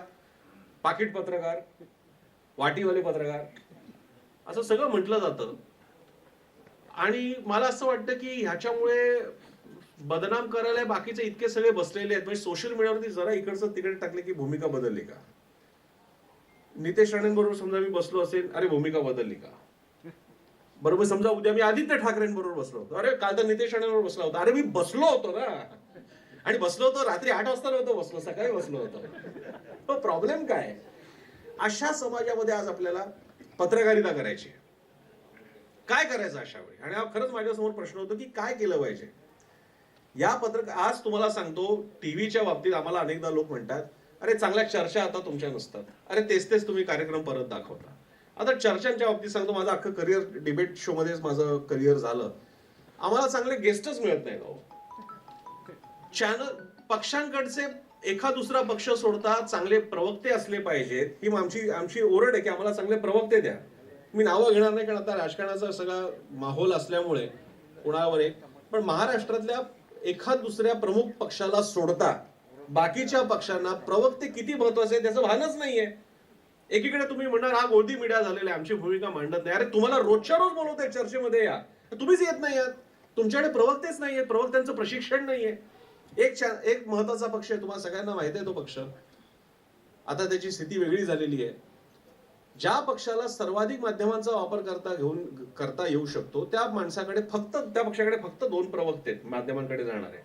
पाकिट पत्रकार, वाटीवाले पत्रकार, असं सगळं म्हटलं जातं. आणि मला असं वाटतं की ह्याच्यामुळे बदनाम करायला बाकीचे इतके सगळे बसलेले आहेत. म्हणजे सोशल मीडियावरती जरा इकडचं तिकडे टाकले की भूमिका बदलली का? नितेश राणेंबरोबर समजा मी बसलो असेल, अरे भूमिका बदलली का? बरोबर, समजा उद्या मी आदित्य ठाकरेंबरोबर बसलो होतो, अरे काल तर नितेश राणेंबरोबर बसलो होतो, अरे मी बसलो होतो ना, आणि बसलो होतो रात्री 8 वाजता नव्हतो बसलो, सकाळी बसलो होतो. प्रॉब्लेम काय? अशा समाजामध्ये आज आपल्याला पत्रकारिता करायची, काय करायचं अशा वेळी? आणि हा खरंच माझ्यासमोर प्रश्न होतो की काय केलं पाहिजे या आज तुम्हाला सांगतो, टीव्हीच्या बाबतीत आम्हाला अनेकदा लोक म्हणतात, अरे चांगल्या चर्चा आता तुमच्या नसतात, अरे तेच तेच तुम्ही कार्यक्रम परत दाखवता. आता चर्चांच्या बाबतीत सांगतो, माझं अख्खं करिअर डिबेट शो मध्येच माझं करिअर झालं. आम्हाला चांगले गेस्टच मिळत नाहीत. चॅनल पक्षांकडचे एखा दुसरा पक्ष सोडता चांगले प्रवक्ते असले पाहिजेत, ही आमची ओरड आहे की आम्हाला चांगले प्रवक्ते द्या. मी नावं घेणार नाही, कारण आता राजकारणाचा सगळा माहोल असल्यामुळे कोणावर एक, पण महाराष्ट्रातल्या एखाद दुसऱ्या प्रमुख पक्षाला सोडता बाकीच्या पक्षांना प्रवक्ते किती महत्वाचे त्याचं भानच नाहीये. एकीकडे तुम्ही म्हणणार हा गोदी मीडिया झालेला आहे, आमची भूमिका मांडत नाही. अरे तुम्हाला रोजच्या रोज बोलवतोय चर्चेमध्ये, या तुम्हीच येत नाही आहात, तुमच्याकडे प्रवक्तेच नाहीये, प्रवक्त्यांचं प्रशिक्षण नाहीये. एक महत्वाचा पक्ष आहे, तुम्हाला सगळ्यांना माहिती आहे तो पक्ष, आता त्याची स्थिती वेगळी झालेली आहे. ज्या पक्षाला सर्वाधिक माध्यमांचा वापर करता येऊ शकतो त्या पक्षाकडे फक्त 2 प्रवक्ते माध्यमांकडे जाणार आहे.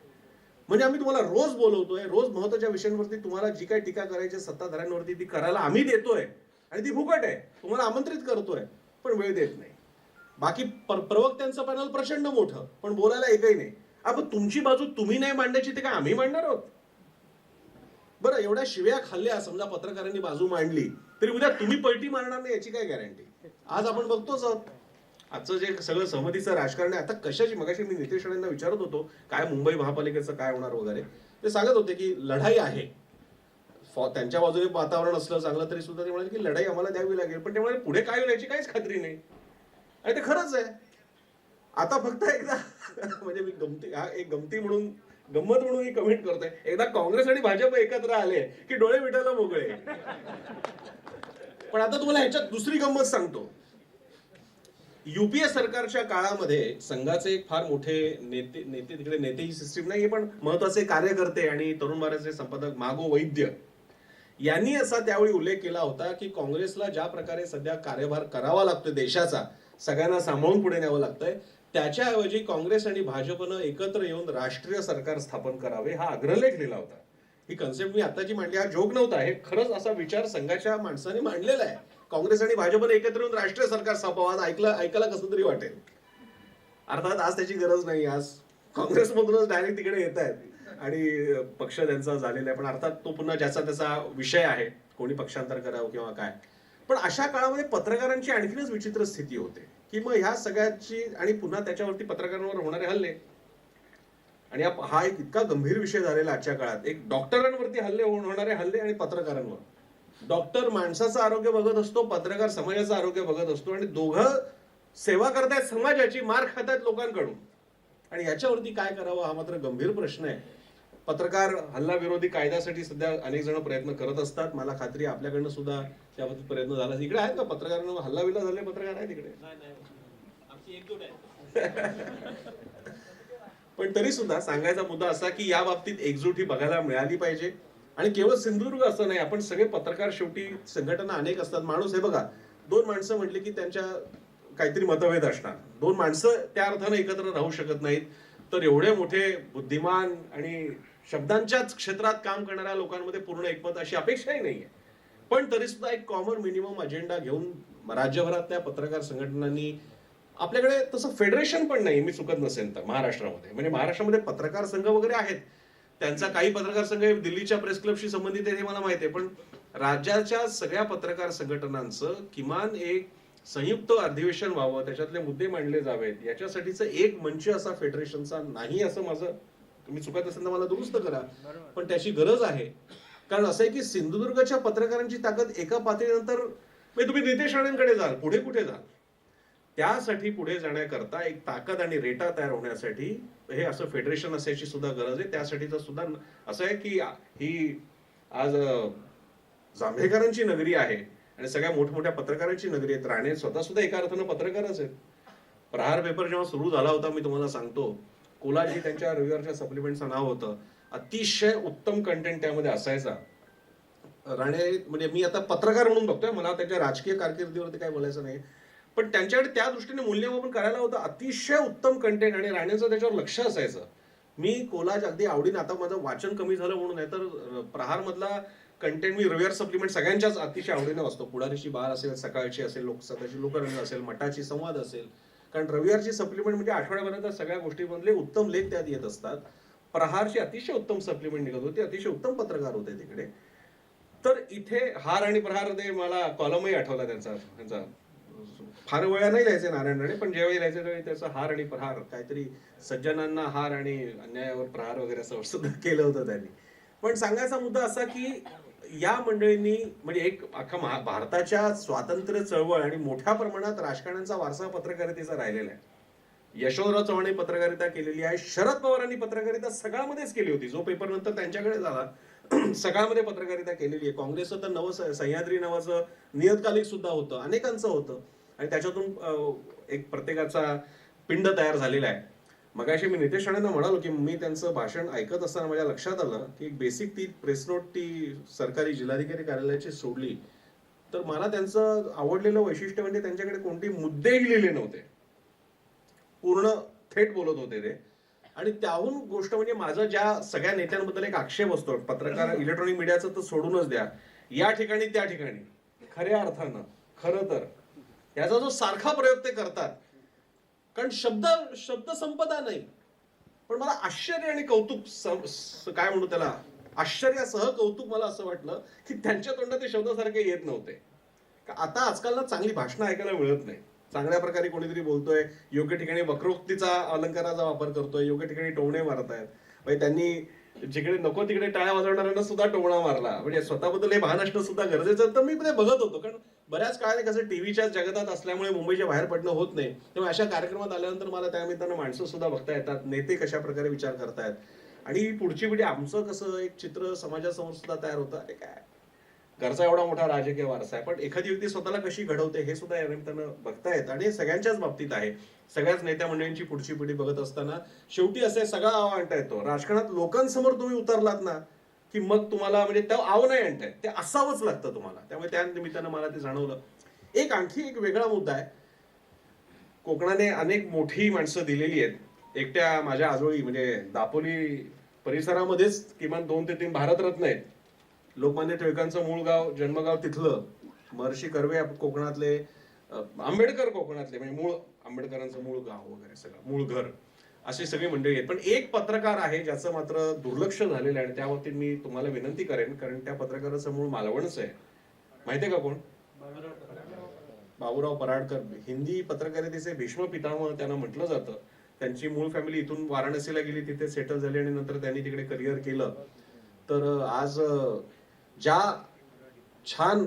म्हणजे आम्ही तुम्हाला रोज बोलवतोय, रोज महत्वाच्या विषयांवरती तुम्हाला जी काही टीका करायची सत्ताधाऱ्यांवरती ती करायला आम्ही देतोय, आणि ती फुकट आहे, तुम्हाला आमंत्रित करतोय, पण वेळ देत नाही. बाकी प्रवक्त्यांचं पॅनल प्रचंड मोठं, पण बोलायला एकही नाही. आपण तुमची बाजू तुम्ही नाही मांडायची, ते काय आम्ही मांडणार आहोत? बरं, एवढ्या शिव्या खाल्ल्या समजा पत्रकारांनी बाजू मांडली, तरी उद्या तुम्ही पलटी मारणार नाही याची काय गॅरंटी? आज आपण बघतोच आहोत आजचं जे सगळं सहमतीचं राजकारण आहे. आता कशाची, मगाशी मी नितेश राणेंना विचारत होतो काय मुंबई महापालिकेचं काय होणार वगैरे, ते सांगत होते की लढाई आहे. त्यांच्या बाजूने वातावरण असलं चांगलं तरी सुद्धा ते म्हणाले की लढाई आम्हाला द्यावी लागेल, पण ते म्हणाले पुढे काय होईल याची काहीच खात्री नाही. आणि ते खरंच आहे. आता फक्त एकदा म्हणजे मी गंमत म्हणून ही कमेंट करतोय, एकदा काँग्रेस आणि भाजप एकत्र आले की डोळे मिटायला मोकळे. पण आता तुम्हाला ह्याच्यात दुसरी गंमत सांगतो. युपीए सरकारच्या काळामध्ये संघाचे एक फार मोठे नेते तिकडे, नेते ही सिस्टीम नाही पण महत्वाचे कार्यकर्ते आणि तरुण भारतचे संपादक मागो वैद्य यांनी असा त्यावेळी उल्लेख केला होता की काँग्रेसला ज्या प्रकारे सध्या कार्यभार करावा लागतोय देशाचा, सगळ्यांना सांभाळून पुढे न्यावं लागतंय, त्याच्याऐवजी काँग्रेस आणि भाजपनं एकत्र येऊन राष्ट्रीय सरकार स्थापन करावे हा आग्रहलेख लिहिला होता. ही कन्सेप्ट मी आताची मांडली, हा जोक नव्हता, हे खरंच असा विचार संघाच्या माणसाने मांडलेला आहे. काँग्रेस आणि भाजपने एकत्र येऊन राष्ट्रीय सरकार स्थापावं, आज ऐकायला कसं तरी वाटेल. अर्थात आज त्याची गरज नाही, आज काँग्रेसमधूनच डायरेक्ट तिकडे येत आहेत आणि पक्ष त्यांचा झालेला आहे. पण अर्थात तो पुन्हा ज्याचा त्याचा विषय आहे, कोणी पक्षांतर करावं किंवा काय. पण अशा काळामध्ये पत्रकारांची आणखीनच विचित्र स्थिती होते की मग ह्या सगळ्याची, आणि पुन्हा त्याच्यावरती पत्रकारांवर होणारे हल्ले, आणि हा एक इतका गंभीर विषय झालेला आजच्या काळात. एक डॉक्टरांवरती होणारे हल्ले आणि पत्रकारांवर. डॉक्टर माणसाचं आरोग्य बघत असतो, पत्रकार समाजाचं आरोग्य बघत असतो, आणि दोघं सेवा करतायत समाजाची, मार खातायत लोकांकडून. आणि याच्यावरती काय करावं हा मात्र गंभीर प्रश्न आहे. पत्रकार हल्ला विरोधी कायद्यासाठी सध्या अनेक जण प्रयत्न करत असतात. मला खात्री आहे आपल्याकडनं सुद्धा त्याबाबतीत प्रयत्न झाला. इकडे आहेत का पत्रकारांना हल्ला विल्ला झाले पत्रकार आहे तिकडे? आमची एकजूट आहे. पण तरी सुद्धा सांगायचा मुद्दा असा की या बाबतीत एकजूट ही बघायला मिळाली पाहिजे. आणि केवळ सिंधुदुर्ग असं नाही, आपण सगळे पत्रकार, शेवटी संघटना अनेक असतात. माणूस हे बघा, 2 माणसं म्हटली की त्यांच्या काहीतरी मतभेद असणार, 2 माणसं त्या अर्थाने एकत्र राहू शकत नाहीत. तर एवढे मोठे बुद्धिमान आणि शब्दांच्याच क्षेत्रात काम करणाऱ्या लोकांमध्ये पूर्ण एकमत अशी अपेक्षाही नाहीये. पण तरी सुद्धा एक कॉमन मिनिमम अजेंडा घेऊन राज्यभरातल्या पत्रकार संघटनांनी, आपल्याकडे तसं फेडरेशन पण नाही, मी चुकत नसेल तर महाराष्ट्रामध्ये, म्हणजे महाराष्ट्रामध्ये पत्रकार संघ वगैरे आहेत, त्यांचा काही पत्रकार संघ हे दिल्लीच्या प्रेस क्लबशी संबंधित आहे हे मला माहिती आहे, पण राज्याच्या सगळ्या पत्रकार संघटनांचं किमान एक संयुक्त अधिवेशन व्हावं, त्याच्यातले मुद्दे मांडले जावेत, याच्यासाठीचं एक मंच असा फेडरेशनचा नाही, असं माझं, तुम्ही चुकत असेल तर मला दुरुस्त करा, पण त्याची गरज आहे. कारण असं आहे की सिंधुदुर्गच्या पत्रकारांची ताकद एका पातळीनंतर, म्हणजे तुम्ही नितेश राणेंकडे जाल, पुढे कुठे जाल, त्यासाठी पुढे जाण्याकरता एक ताकद आणि रेटा तयार होण्यासाठी हे असं फेडरेशन असायची सुद्धा गरज आहे. त्यासाठीचं सुद्धा असं आहे की ही आज जांभेकरांची नगरी आहे आणि सगळ्या मोठमोठ्या पत्रकारांची नगरी आहे. राणे स्वतः सुद्धा एका अर्थानं पत्रकारच आहेत. प्रहार पेपर जेव्हा सुरू झाला होता, मी तुम्हाला सांगतो, कोलाजी त्यांच्या रविवारच्या सप्लिमेंटचं नाव होतं, अतिशय उत्तम कंटेंट त्यामध्ये असायचा. राणे म्हणजे मी आता पत्रकार म्हणून बघतोय, मला त्यांच्या राजकीय कारकिर्दीवरती काय बोलायचं नाही, पण त्यांच्याकडे त्या दृष्टीने मूल्यमापन करायला होतं. अतिशय उत्तम कंटेंट आणि राणेंचं त्याच्यावर लक्ष असायचं. मी कोलाज अगदी आवडीने, आता माझं वाचन कमी झालं म्हणून आहे, तर प्रहार मधला कंटेंट मी रविवार सप्लिमेंट सगळ्यांच्याच अतिशय आवडीने वाचतो. पुढारीची बार असेल, सकाळची असेल, लोकसभेची लोकरंग असेल, मठाची संवाद असेल, कारण रविवारची सप्लिमेंट म्हणजे आठवड्याभरात सगळ्या गोष्टींमधले उत्तम लेख त्यात येत असतात. प्रहारची अतिशय उत्तम सप्लिमेंट निघत होती, अतिशय उत्तम पत्रकार होते तिकडे. तर इथे हार आणि प्रहार, ते मला कॉलमही आठवला त्यांचा फार वेळा नाही लिहायचे नारायण राणे, पण ज्यावेळी लिहायचे त्यावेळी त्याचा हार आणि प्रहार, काहीतरी सज्जनांना हार आणि अन्यायावर प्रहार वगैरे असं सुद्धा केलं होतं त्यांनी. पण सांगायचा मुद्दा असा की या मंडळींनी म्हणजे एक अख्खा भारताच्या स्वातंत्र्य चळवळ आणि मोठ्या प्रमाणात राजकारण्यांचा वारसा पत्रकारितेचा राहिलेला आहे. यशवंतराव चव्हाणांनी पत्रकारिता केलेली आहे, शरद पवारांनी पत्रकारिता सगळ्यामध्येच केली होती. जो पेपर नंतर त्यांच्याकडे झाला सगळ्यामध्ये पत्रकारिता केलेली आहे. काँग्रेसचं तर नवं सह्याद्री नावाचं नियतकालिक सुद्धा होतं, अनेकांचं होतं, आणि त्याच्यातून एक प्रत्येकाचा पिंड तयार झालेला आहे. मगाशी मी नितेश राणेंना म्हणालो की मी त्यांचं भाषण ऐकत असताना माझ्या लक्षात आलं की एक बेसिक ती प्रेस नोट ती सरकारी जिल्हाधिकारी कार्यालयाची सोडली, तर मला त्यांचं आवडलेलं वैशिष्ट्य म्हणजे त्यांच्याकडे कोणते मुद्देही लिहिले नव्हते, पूर्ण थेट बोलत होते ते. आणि त्याहून गोष्ट म्हणजे माझा ज्या सगळ्या नेत्यांबद्दल एक आक्षेप असतो, पत्रकार इलेक्ट्रॉनिक मीडियाचं तर सोडूनच द्या, या ठिकाणी त्या ठिकाणी खऱ्या अर्थानं खरं तर याचा जो सारखा प्रयोग ते करतात, कारण शब्द संपदा नाही, पण मला आश्चर्य आणि कौतुक, काय म्हणू त्याला, आश्चर्यासह कौतुक मला असं वाटलं की त्यांच्या तोंडात ते शब्दासारखे येत नव्हते. आता आजकाल ना चांगली भाषणं ऐकायला मिळत नाही. चांगल्या प्रकारे कोणीतरी बोलतोय, योग्य ठिकाणी वक्रोक्तीचा अलंकाराचा वापर करतोय, योग्य ठिकाणी टोमणे मारतायत. म्हणजे त्यांनी जिकडे नको तिकडे टाळ्या वाजवणाऱ्यांना सुद्धा टोमणा मारला, म्हणजे स्वतःबद्दल हे भान असणं सुद्धा गरजेचं. तर मी ते बघत होतो, कारण बऱ्याच काळाने कसं टीव्हीच्या जगतात असल्यामुळे मुंबईच्या बाहेर पडणं होत नाही, तेव्हा अशा कार्यक्रमात आल्यानंतर मला त्यानिमित्तानं माणसं सुद्धा बघता येतात, नेते कशा प्रकारे विचार करतायत, आणि पुढची पिढी, आमचं कसं एक चित्र समाजासमोर सुद्धा तयार होतं. अरे काय, घरचा एवढा मोठा राजकीय वारसा आहे, पण एखादी व्यक्ती स्वतःला कशी घडवते हे सुद्धा या निमित्तानं बघता येत. आणि सगळ्यांच्याच बाबतीत आहे, सगळ्याच नेत्या मंडळींची पुढची पिढी बघत असताना शेवटी असे सगळा आव आणता येतो. राजकारणात लोकांसमोर तुम्ही उतरलात ना की मग तुम्हाला म्हणजे त्या आव नाही आणतायत, ते असावंच लागतं तुम्हाला. त्यामुळे त्या निमित्तानं मला ते जाणवलं. आणखी एक वेगळा मुद्दा आहे, कोकणाने अनेक मोठी माणसं दिलेली आहेत. एकट्या माझ्या आजोळी म्हणजे दापोली परिसरामध्येच किमान 2 ते 3 भारतरत्न आहेत. लोकमान्य टिळकांचं मूळ गाव, जन्मगाव तिथलं, महर्षी कर्वे कोकणातले, आंबेडकर कोकणातले, म्हणजे मूळ आंबेडकरांचं मूळ गाव वगैरे सगळं मूळ घर, अशी सगळी मंडळी आहेत. पण एक पत्रकार आहे ज्याचं मात्र दुर्लक्ष झालेलं आहे, आणि त्याबाबतीत मी तुम्हाला विनंती करेन, कारण त्या पत्रकाराचं मूळ मालवणच आहे. माहितीये का कोण? बाबूराव पराडकर. हिंदी पत्रकारितेचे भीष्म पितामह त्यांना म्हटलं जातं. त्यांची मूळ फॅमिली इथून वाराणसीला गेली, तिथे सेटल झाली, आणि नंतर त्यांनी तिकडे करिअर केलं. तर आज ज्या छान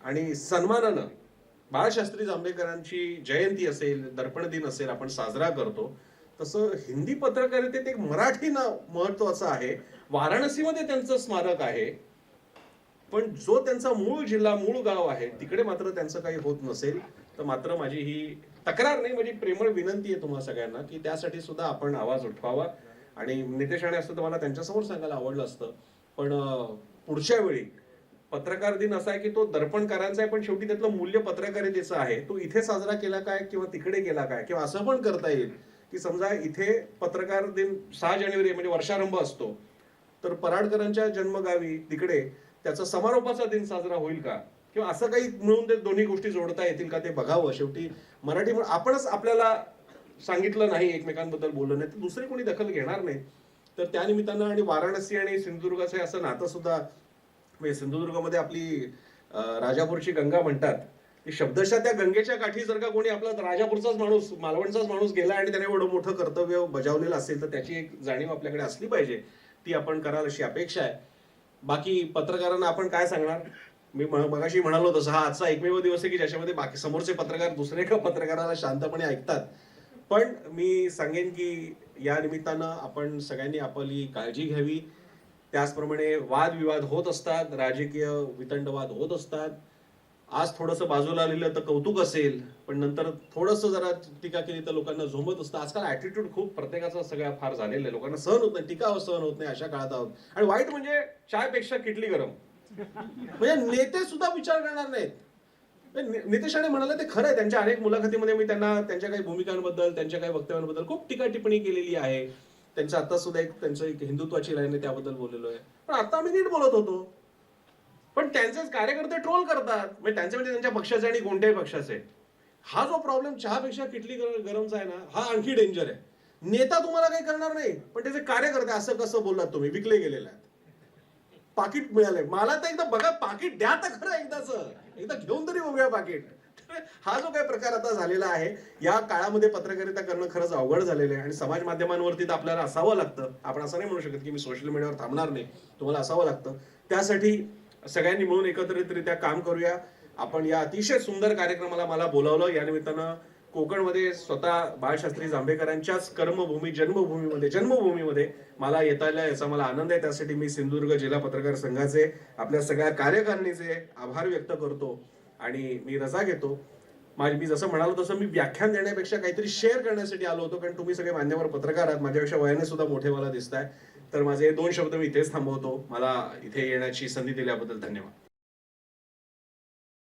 आणि सन्मानानं बाळशास्त्री जांभेकरांची जयंती असेल, दर्पण दिन असेल, आपण साजरा करतो, तसं हिंदी पत्रकारितेत एक मराठी नाव महत्वाचं आहे. वाराणसीमध्ये त्यांचं स्मारक आहे, पण जो त्यांचा मूळ जिल्हा, मूळ गाव आहे, तिकडे मात्र त्यांचं काही होत नसेल, तर मात्र माझी ही तक्रार नाही, माझी प्रेमळ विनंती आहे तुम्हा सगळ्यांना की त्यासाठी सुद्धा आपण आवाज उठवावा. आणि नितेश राणे असतं तर मला त्यांच्यासमोर सांगायला आवडलं असतं, पण पुढच्या वेळी पत्रकार दिन असा आहे की तो दर्पणकारांचा आहे, पण शेवटी त्यातलं मूल्य पत्रकारितेचं आहे. तो इथे साजरा केला काय किंवा तिकडे केला काय, किंवा असं पण करता येईल की समजा इथे पत्रकार दिन 6 जानेवारी म्हणजे वर्षारंभ असतो, तर पराडकरांच्या जन्मगावी तिकडे त्याचा समारोपाचा दिन साजरा होईल का, किंवा असं काही मिळून ते दोन्ही गोष्टी जोडता येतील का, ते बघावं. शेवटी मराठी आपणच आपल्याला सांगितलं नाही, एकमेकांबद्दल बोललं नाही, तर दुसरी कोणी दखल घेणार नाही. तर त्या निमित्तानं आणि वाराणसी आणि सिंधुदुर्गाचं असं नातं सुद्धा, म्हणजे सिंधुदुर्गमध्ये आपली राजापूरची गंगा म्हणतात, की शब्दशः त्या गंगेच्या काठी जर का कोणी आपला राजापूरचाच माणूस, मालवणचाच माणूस गेला आणि त्याने एवढं मोठं कर्तव्य बजावलेलं असेल तर त्याची एक जाणीव आपल्याकडे असली पाहिजे, ती आपण कराल अशी अपेक्षा आहे. बाकी पत्रकारांना आपण काय सांगणार, मी मगाशी म्हणालो तसं हा आजचा एकमेव दिवस आहे की ज्याच्यामध्ये बाकी समोरचे पत्रकार दुसरे एका पत्रकाराला शांतपणे ऐकतात. पण मी सांगेन की या निमित्तानं आपण सगळ्यांनी आपली काळजी घ्यावी. त्याचप्रमाणे वादविवाद होत असतात, राजकीय वितंडवाद होत असतात. आज थोडंसं बाजूला आलेलं तर कौतुक असेल, पण नंतर थोडंसं जरा टीका केली तर लोकांना झोंबत असतं. आजकाल ऍटिट्यूड खूप प्रत्येकाचा सगळ्या फार झालेला आहे, लोकांना सहन होत नाही, टीका सहन होत नाही, अशा काळात आहोत. आणि वाईट म्हणजे चायपेक्षा किटली गरम, म्हणजे नेते सुद्धा विचार करणार नाहीत. नितेश राणे म्हणाले ते खरं आहे, त्यांच्या अनेक मुलाखतीमध्ये मी त्यांना त्यांच्या काही भूमिकांबद्दल, त्यांच्या काही वक्तव्यांबद्दल खूप टीका टिप्पणी केलेली आहे. त्यांचं आता सुद्धा त्यांचं एक हिंदुत्वाची लाईन आहे, त्याबद्दल बोललेलो आहे. पण आता आम्ही नीट बोलत होतो. पण त्यांचेच कार्यकर्ते ट्रोल करतात, म्हणजे त्यांचे म्हणजे त्यांच्या पक्षाचे आणि कोणत्याही पक्षाचे. हा जो प्रॉब्लेम चहापेक्षा किटली गरमचा आहे ना, हा आणखी डेंजर आहे. नेता तुम्हाला काही करणार नाही, पण त्याचे कार्यकर्ते असं कसं बोललात तुम्ही, विकले गेलेले आहेत. पाकिट मिळाले मला तर, एकदा बघा पाकिट द्या तर खरं, एकदा घेऊन तरी बघूया पाकिट. हा जो काही प्रकार आता झालेला आहे, या काळामध्ये पत्रकारिता करणं खरंच अवघड झालेलं आहे. आणि समाज माध्यमांवरती तर आपल्याला असावं लागतं. आपण असं नाही म्हणू शकत की मी सोशल मीडियावर थांबणार नाही, तुम्हाला असावं लागतं. त्यासाठी सगळ्यांनी मिळून एकत्रितरित्या काम करूया. आपण या अतिशय सुंदर कार्यक्रमाला मला बोलावलं, या निमित्तानं कोकणमध्ये स्वतः बाळशास्त्री जांभेकरांच्याच कर्मभूमी जन्मभूमीमध्ये मला येता आलं, याचा मला आनंद आहे. त्यासाठी मी सिंधुदुर्ग जिल्हा पत्रकार संघाचे, आपल्या सगळ्या कार्यकारिणीचे आभार व्यक्त करतो आणि मी रजा घेतो. मी जसं म्हणालो तसं मी व्याख्यान देण्यापेक्षा काहीतरी शेअर करण्यासाठी आलो होतो, कारण तुम्ही सगळे मान्यवर पत्रकार आहात, माझ्यापेक्षा वयाने सुद्धा मोठे मला दिसताय. तर माझे 2 शब्द मी इथेच थांबवतो. मला इथे येण्याची संधी दिल्याबद्दल धन्यवाद.